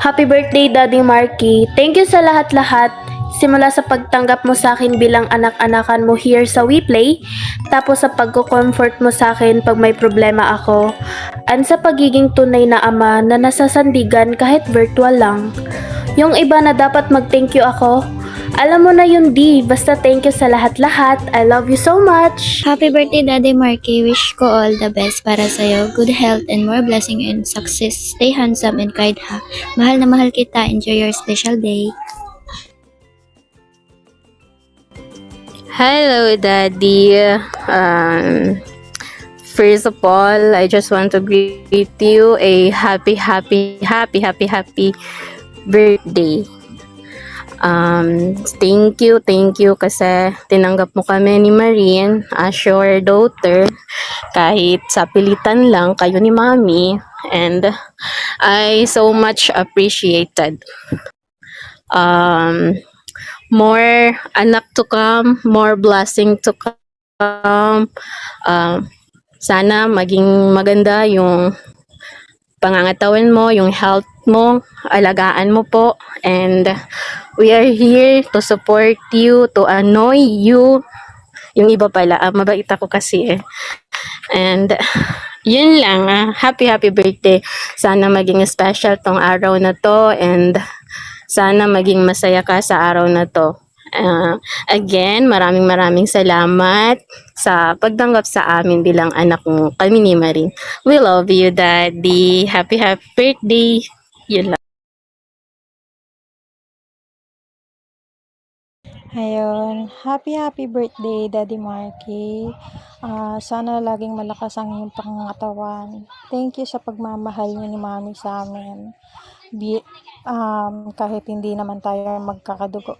Happy birthday, Daddy Marky. Thank you sa lahat-lahat. Simula sa pagtanggap mo sa akin bilang anak-anakan mo here sa WePlay, tapos sa pagko-comfort mo sa akin pag may problema ako, and sa pagiging tunay na ama na nasasandigan kahit virtual lang. Yung iba na dapat mag-thank you ako, alam mo na yun, di. Basta thank you sa lahat-lahat. I love you so much. Happy birthday, Daddy Marky. Wish ko all the best para sa'yo. Good health and more blessing and success. Stay handsome and kind ha. Mahal na mahal kita. Enjoy your special day. Hello, Daddy. First of all, I just want to greet you a happy birthday. Thank you kasi tinanggap mo kami ni Marine as your daughter kahit sa pilitan lang kayo ni Mami, and I so much appreciated. More anak to come, more blessing to come. Sana maging maganda yung pangangatawan mo, yung health mo, alagaan mo po, and we are here to support you, to annoy you. Yung iba pala, mabait ako kasi eh. And yun lang, happy birthday. Sana maging special tong araw na to, and sana maging masaya ka sa araw na to. Again, maraming salamat sa pagtanggap sa amin bilang anak mo, kami ni Marin. We love you, Daddy. Happy birthday. Yun lang. Ayun, happy birthday Daddy Marky. Sana laging malakas ang iyong pangangatawan. Thank you sa pagmamahal niyo ni Mami sa amin. Kahit hindi naman tayo magkakadugo.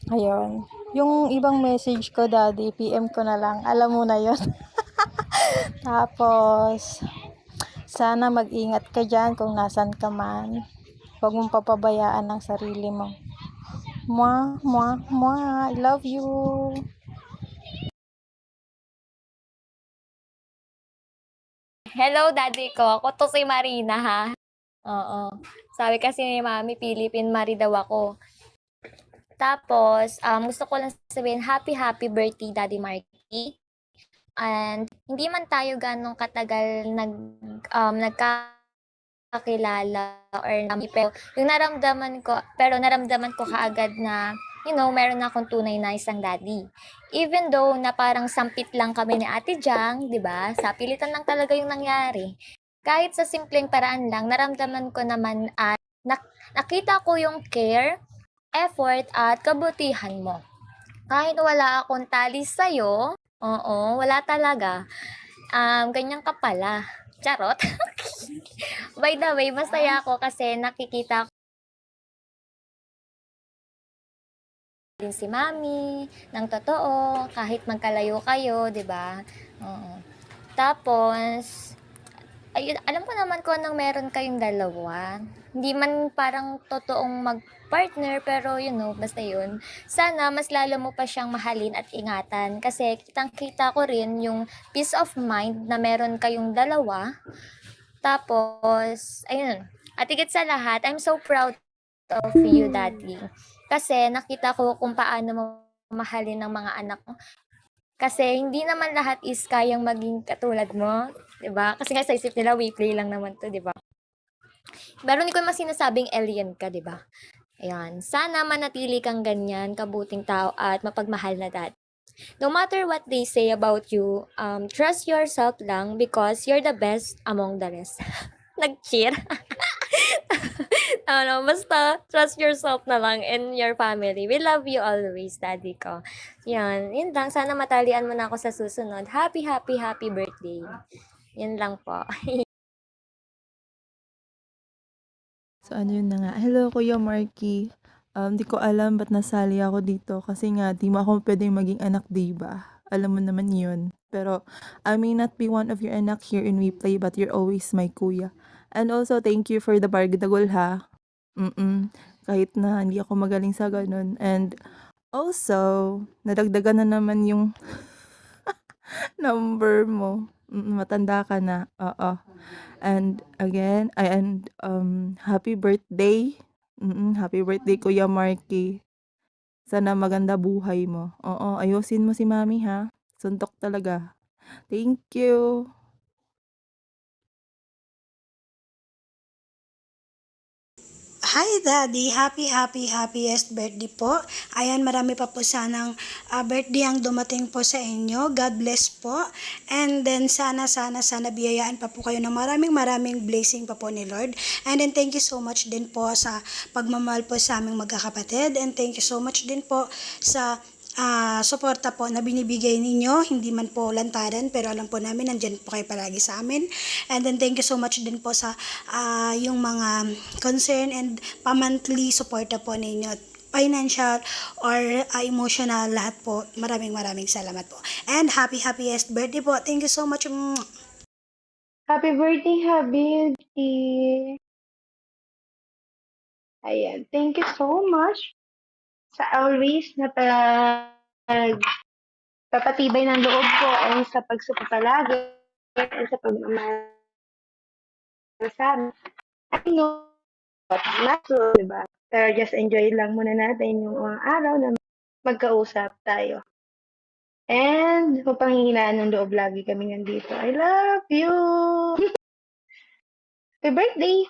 Ayun. Yung ibang message ko, Daddy, PM ko na lang. Alam mo na yon. Tapos, sana mag-ingat ka dyan kung nasan ka man. Huwag mong papabayaan ang sarili mo. Mwah, mwah, mwah. I love you. Hello, daddy ko. Ako to si Marina, ha? Oo. Sabi kasi ni Mami, Philippine Mari daw ako. Tapos, gusto ko lang sabihin, happy birthday, Daddy Marky. And hindi man tayo ganong katagal nagkakilala or pero naramdaman ko kaagad na, meron akong tunay na isang daddy. Even though na parang sampit lang kami ni Ate Jang, 'di ba? Sa pilitan lang talaga yung nangyari. Kahit sa simpleng paraan lang, naramdaman ko naman at nakita ko yung care, effort at kabutihan mo. Kahit wala akong tali sa'yo, oo, wala talaga. Ganyan ka pala. Charot. By the way, masaya ako kasi nakikita ko din si Mami ng totoo, kahit magkalayo kayo, 'di ba? Oo. Tapos, ayun, alam ko naman kung anong meron kayong dalawa. Hindi man parang totoong mag-partner, pero basta yun. Sana mas lalo mo pa siyang mahalin at ingatan. Kasi kitang-kita ko rin yung peace of mind na meron kayong dalawa. Tapos, ayun. At higit sa lahat, I'm so proud of you, Daddy. Kasi nakita ko kung paano mo mahalin ng mga anak mo. Kasi hindi naman lahat is kayang maging katulad mo, 'di ba? Kasi nga sa isip nila WePlay lang naman 'to, 'di ba? Pero hindi ko naman sinasabing alien ka, 'di ba? Ayan, sana manatili kang ganyan, kabuting tao at mapagmahal na dad. No matter what they say about you, trust yourself lang because you're the best among the rest. Nag-cheer. Basta trust yourself na lang and your family. We love you always, daddy ko. Yun lang. Sana matalian mo na ako sa susunod. Happy birthday. Yun lang po. So ano yun na nga. Hello Kuya Marky. Di ko alam ba't nasali ako dito kasi nga di mo ako pwedeng maging anak, diba? Alam mo naman yun. Pero I may not be one of your anak here in WePlay, but you're always my kuya. And also thank you for the bargadagol ha. Kahit na hindi ako magaling sa ganun. And also, nadagdagan na naman yung number mo. Matanda ka na, oo. And again, happy birthday. Happy birthday Kuya Marky. Sana maganda buhay mo. Oo, ayusin mo si mami ha. Suntok talaga. Thank you. Hi Daddy! Happiest birthday po. Ayan, marami pa po sanang birthday ang dumating po sa inyo. God bless po. And then sana biyayaan pa po kayo ng maraming blessing pa po ni Lord. And then thank you so much din po sa pagmamahal po sa aming magkakapatid. And thank you so much din po sa suporta po na binibigay ninyo, hindi man po lantaran, pero alam po namin nandyan po kayo palagi sa amin. And then thank you so much din po sa yung mga concern and pa-monthly suporta po ninyo, financial or emotional, lahat po. Maraming salamat po. And happiest birthday po. Thank you so much. Happy birthday, Habibi! Ayan, thank you so much sa always na papatibay ng loob ko and sa pagsuko palagi and sa pagmamahal sa amin. I know, not true, diba? Pero just enjoy lang muna natin yung mga araw na magkausap tayo. And mapanghihinaan ng loob lagi kami nandito. I love you! Happy birthday!